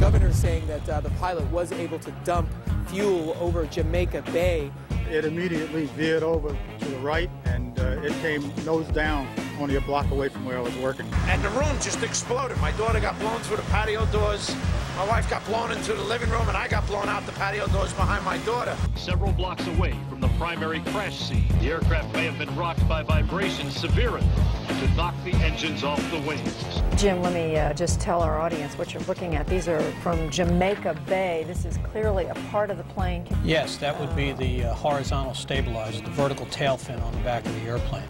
Governor saying that the pilot was able to dump fuel over Jamaica Bay. It immediately veered over to the right, and it came nose down only a block away from where I was working. And the room just exploded. My daughter got blown through the patio doors. My wife got blown into the living room, and I got blown out the patio doors behind my daughter. Several blocks away from the primary crash scene, the aircraft may have been rocked by vibrations severe enough to knock the engines off the wings. Jim, let me just tell our audience what you're looking at. These are from Jamaica Bay. This is clearly a part of the plane. Yes, that would be the horizontal stabilizer, the vertical tail fin on the back of the airplane.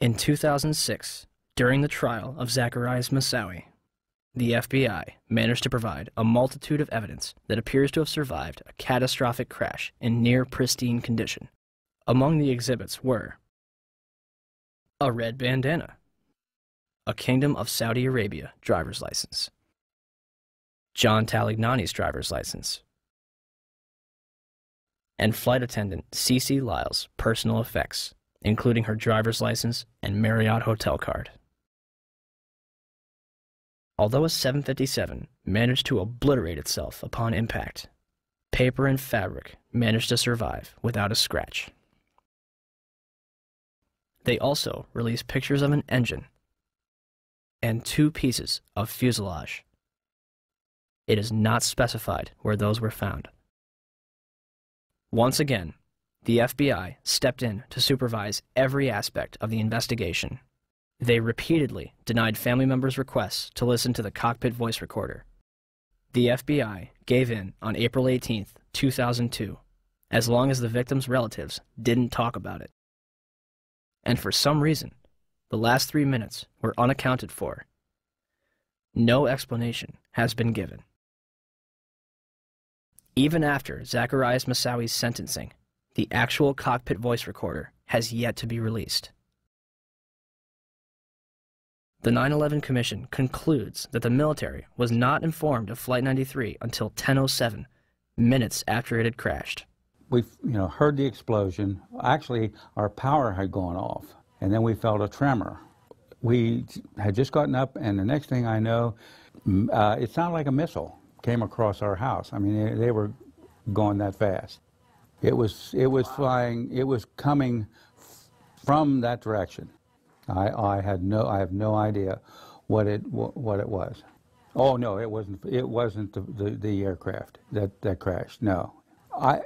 In 2006, during the trial of Zacharias Moussaoui, the FBI managed to provide a multitude of evidence that appears to have survived a catastrophic crash in near pristine condition. Among the exhibits were a red bandana, a Kingdom of Saudi Arabia driver's license, John Talignani's driver's license, and flight attendant Cece Lyle's personal effects, including her driver's license and Marriott hotel card. Although a 757 managed to obliterate itself upon impact, paper and fabric managed to survive without a scratch. They also released pictures of an engine and 2 pieces of fuselage. It is not specified where those were found. Once again, the FBI stepped in to supervise every aspect of the investigation. They repeatedly denied family members' requests to listen to the cockpit voice recorder. The FBI gave in on April 18, 2002, as long as the victims' relatives didn't talk about it. And for some reason, the last 3 minutes were unaccounted for. No explanation has been given. Even after Zacharias Moussaoui's sentencing, the actual cockpit voice recorder has yet to be released. The 9/11 Commission concludes that the military was not informed of Flight 93 until 10:07, minutes after it had crashed. We heard the explosion. Actually, our power had gone off, and then we felt a tremor. We had just gotten up, and the next thing I know, it sounded like a missile came across our house. I mean, they were going that fast. It was flying. It was coming from that direction. I have no idea what it was. Oh no, it wasn't the aircraft that crashed. No,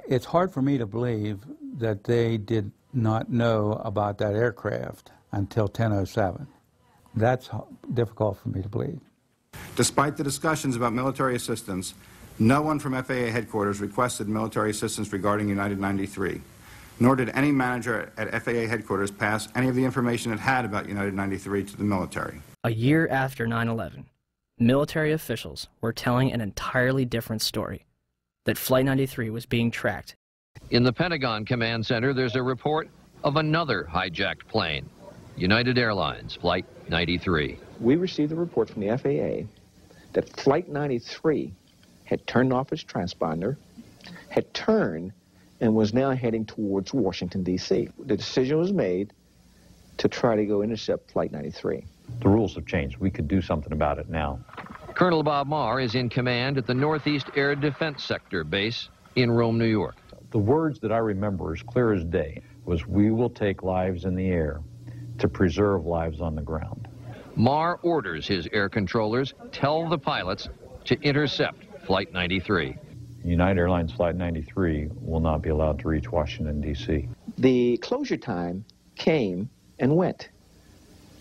it's hard for me to believe that they did not know about that aircraft until 10:07. That's difficult for me to believe. Despite the discussions about military assistance, no one from FAA headquarters requested military assistance regarding United 93, nor did any manager at FAA headquarters pass any of the information it had about United 93 to the military. A year after 9/11, military officials were telling an entirely different story, that Flight 93 was being tracked. In the Pentagon Command Center, there's a report of another hijacked plane, United Airlines Flight 93. We received a report from the FAA that Flight 93 had turned off its transponder, had turned, and was now heading towards Washington, D.C. The decision was made to try to go intercept Flight 93. The rules have changed. We could do something about it now. Colonel Bob Marr is in command at the Northeast Air Defense Sector base in Rome, New York. The words that I remember as clear as day was, "We will take lives in the air to preserve lives on the ground." Marr orders his air controllers tell the pilots to intercept Flight 93. United Airlines Flight 93 will not be allowed to reach Washington, D.C. The closure time came and went,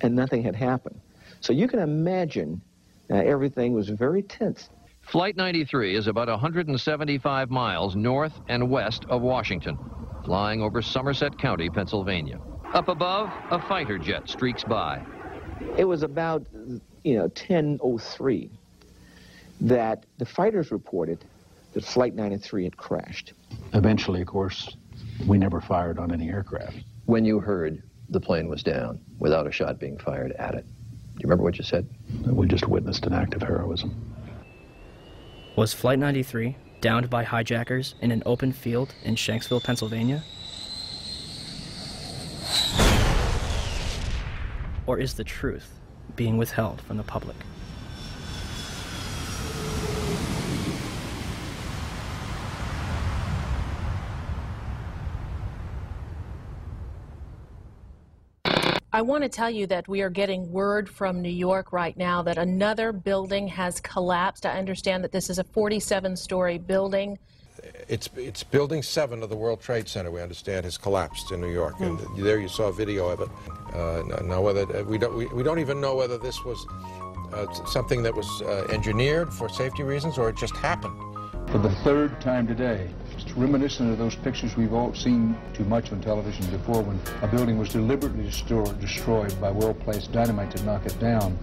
and nothing had happened. So you can imagine everything was very tense. Flight 93 is about 175 miles north and west of Washington, flying over Somerset County, Pennsylvania. Up above, a fighter jet streaks by. It was about, 10:03 that the fighters reported that Flight 93 had crashed. Eventually, of course, we never fired on any aircraft. When you heard the plane was down without a shot being fired at it, do you remember what you said. We just witnessed an act of heroism. Was Flight 93 downed by hijackers in an open field in Shanksville, Pennsylvania? Or is the truth being withheld from the public? I want to tell you that we are getting word from New York right now that another building has collapsed. I understand that this is a 47-story building. It's building 7 of the World Trade Center, we understand, has collapsed in New York. And there you saw a video of it. Now, whether we don't even know whether this was something that was engineered for safety reasons or it just happened. For the 3rd time today, it's reminiscent of those pictures we've all seen too much on television before, when a building was deliberately destroyed by well-placed dynamite to knock it down.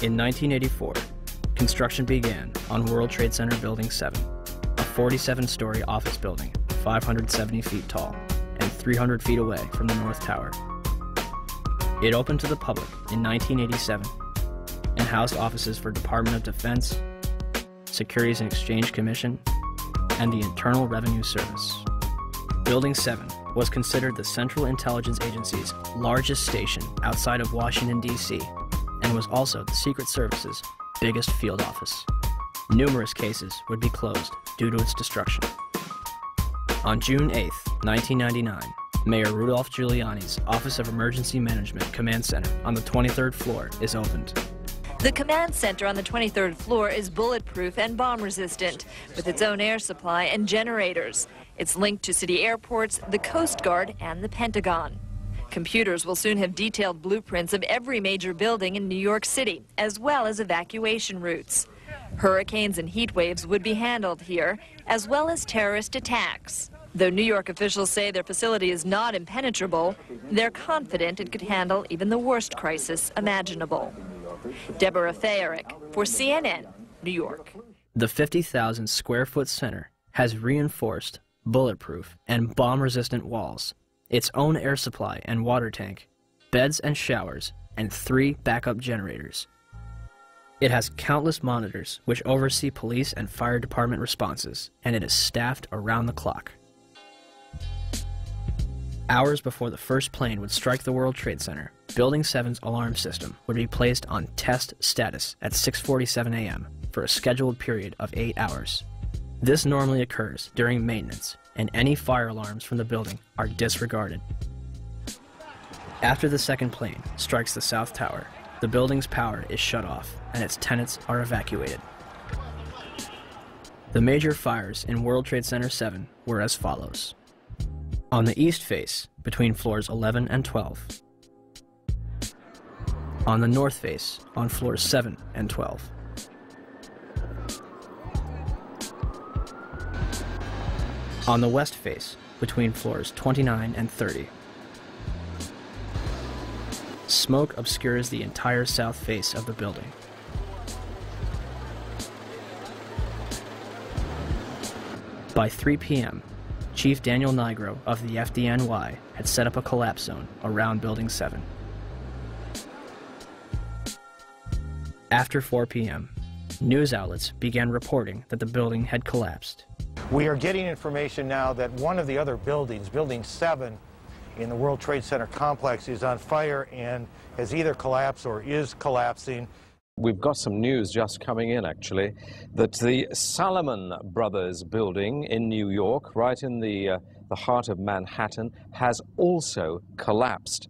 In 1984, construction began on World Trade Center Building 7, a 47-story office building, 570 feet tall, and 300 feet away from the North Tower. It opened to the public in 1987 and housed offices for Department of Defense, Securities and Exchange Commission, and the Internal Revenue Service. Building 7 was considered the Central Intelligence Agency's largest station outside of Washington, D.C., and was also the Secret Service's biggest field office. Numerous cases would be closed due to its destruction. On June 8, 1999, Mayor Rudolph Giuliani's Office of Emergency Management Command Center on the 23rd floor is opened. The command center on the 23rd floor is bulletproof and bomb-resistant, with its own air supply and generators. It's linked to city airports, the Coast Guard, and the Pentagon. Computers will soon have detailed blueprints of every major building in New York City, as well as evacuation routes. Hurricanes and heat waves would be handled here, as well as terrorist attacks. Though New York officials say their facility is not impenetrable, they're confident it could handle even the worst crisis imaginable. Deborah Fayerick for CNN, New York. The 50,000 square foot center has reinforced, bulletproof, and bomb-resistant walls, its own air supply and water tank, beds and showers, and 3 backup generators. It has countless monitors which oversee police and fire department responses, and it is staffed around the clock. Hours before the first plane would strike the World Trade Center, Building 7's alarm system would be placed on test status at 6:47 a.m. for a scheduled period of 8 hours. This normally occurs during maintenance, and any fire alarms from the building are disregarded. After the second plane strikes the South Tower, the building's power is shut off and its tenants are evacuated. The major fires in World Trade Center 7 were as follows. On the east face, between floors 11 and 12. On the north face, on floors 7 and 12. On the west face, between floors 29 and 30. Smoke obscures the entire south face of the building. By 3 p.m., Chief Daniel Nigro of the FDNY had set up a collapse zone around Building 7. After 4 p.m., news outlets began reporting that the building had collapsed. We are getting information now that one of the other buildings, Building 7 in the World Trade Center complex, is on fire and has either collapsed or is collapsing. We've got some news just coming in, actually, that the Salomon Brothers building in New York, right in the heart of Manhattan, has also collapsed.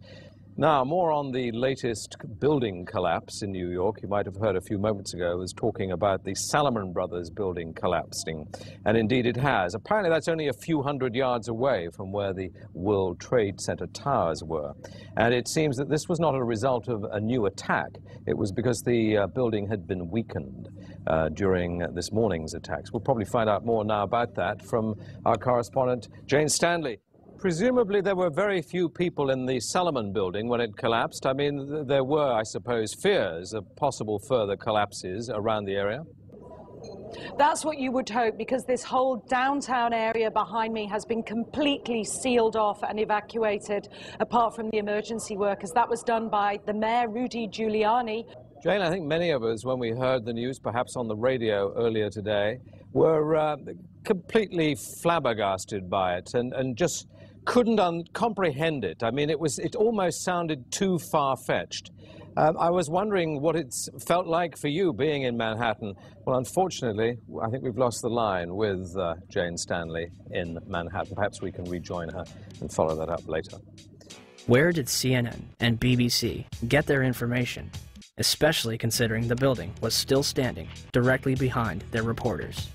Now, more on the latest building collapse in New York. You might have heard a few moments ago I was talking about the Salomon Brothers building collapsing, and indeed it has. Apparently that's only a few hundred yards away from where the World Trade Center towers were. And it seems that this was not a result of a new attack. It was because the building had been weakened during this morning's attacks. We'll probably find out more now about that from our correspondent, Jane Stanley. Presumably there were very few people in the Salomon building when it collapsed. I mean, there were, I suppose, fears of possible further collapses around the area. That's what you would hope, because this whole downtown area behind me has been completely sealed off and evacuated, apart from the emergency workers. That was done by the mayor, Rudy Giuliani. Jane, I think many of us, when we heard the news, perhaps on the radio earlier today, were completely flabbergasted by it and just couldn't comprehend it. I mean, it almost sounded too far-fetched. I was wondering what it's felt like for you being in Manhattan. Well, unfortunately, I think we've lost the line with Jane Stanley in Manhattan. Perhaps we can rejoin her and follow that up later. Where did CNN and BBC get their information, especially considering the building was still standing directly behind their reporters?